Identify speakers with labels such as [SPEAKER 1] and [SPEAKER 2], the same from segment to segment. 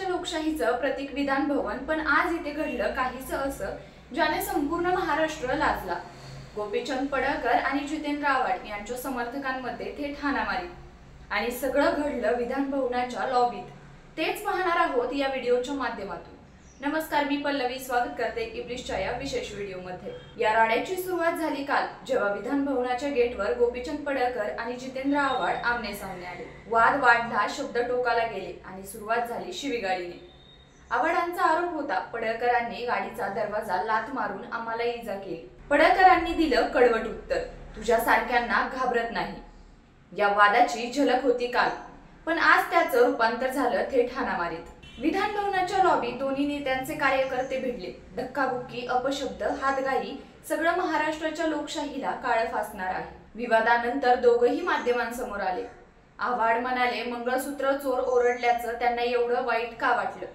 [SPEAKER 1] महाराष्ट्राच्या लोकशाहीचं प्रतीक विधान भवन, पण आज इथे घडलं काहीसं असं ज्याने संपूर्ण महाराष्ट्र लाजला। गोपीचंद पडळकर आणि जितेंद्र आव्हाड यांच्या समर्थकांमध्ये थेट हाणामारी आणि सगळं घडलं विधान भवनाच्या लॉबीत। तेच पाहणार आहोत या व्हिडिओच्या माध्यमातून। नमस्कार, मी पल्लवी स्वागत करते इब्लिशच्या या विशेष व्हिडिओमध्ये। या राड्याची सुरुवात झाली काल, जेव्हा विधान भवनाच्या गेटवर गोपीचंद पडळकर आणि जितेंद्र आव्हाड आमने सामने आले। वाद वाढला, शब्द टोकाला गेले आणि सुरुवात झाली शिवीगाळीने। आव्हाडांचा आरोप होता, पडळकरांनी गाडीचा दरवाजा लाथ मारून आम्हाला इजा केली। पडळकरांनी दिलं कडवट उत्तर, तुझ्यासारख्यांना घाबरत नाही। या वादाची झलक होती काल, पण आज त्याचं रूपांतर झालं थेट हाणामारीत। विधान भवनाच्या लॉबीत दोन्ही नेत्यांचे कार्यकर्ते भिडले। धक्काबुक्की, अपशब्द, हातघाई, सगळं महाराष्ट्राच्या लोकशाहीला काळं फासणार आहे। विवादानंतर दोघंही माध्यमांसमोर आले। आव्हाड म्हणाले, मंगळसूत्र चोर ओरडल्याचं त्यांना एवढं वाईट का वाटलं?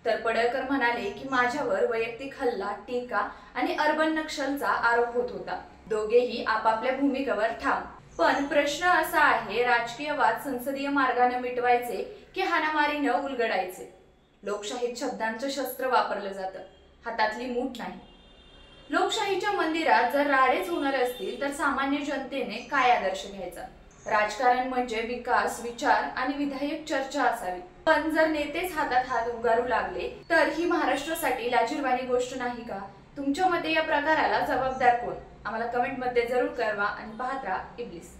[SPEAKER 1] तर पडळकर म्हणाले की माझ्यावर वैयक्तिक हल्ला, टीका आणि अर्बन नक्षलचा आरोप होत होता। दोघेही आपापल्या भूमिकेवर ठाम, पण प्रश्न असा आहे, राजकीय वाद संसदीय मार्गाने मिटवायचे की हाणामारीनं उलगडायचे? लोकशाहीत शब्दांचं शस्त्र वापरलं जातं, हातातली मूठ नाही। लोकशाहीच्या मंदिरात जर राडेच होणार असतील तर सामान्य जनतेने काय आदर्श घ्यायचा? राजकारण म्हणजे विकास, विचार आणि विधायक चर्चा असावी, पण जर नेतेच हातात हात उगारू लागले तर ही महाराष्ट्रासाठी लाजिरवाणी गोष्ट नाही का? तुमच्या मते या प्रकाराला जबाबदार कोण? आम्हाला कमेंट मध्ये जरूर कळवा आणि पाहत राहा इब्लिस।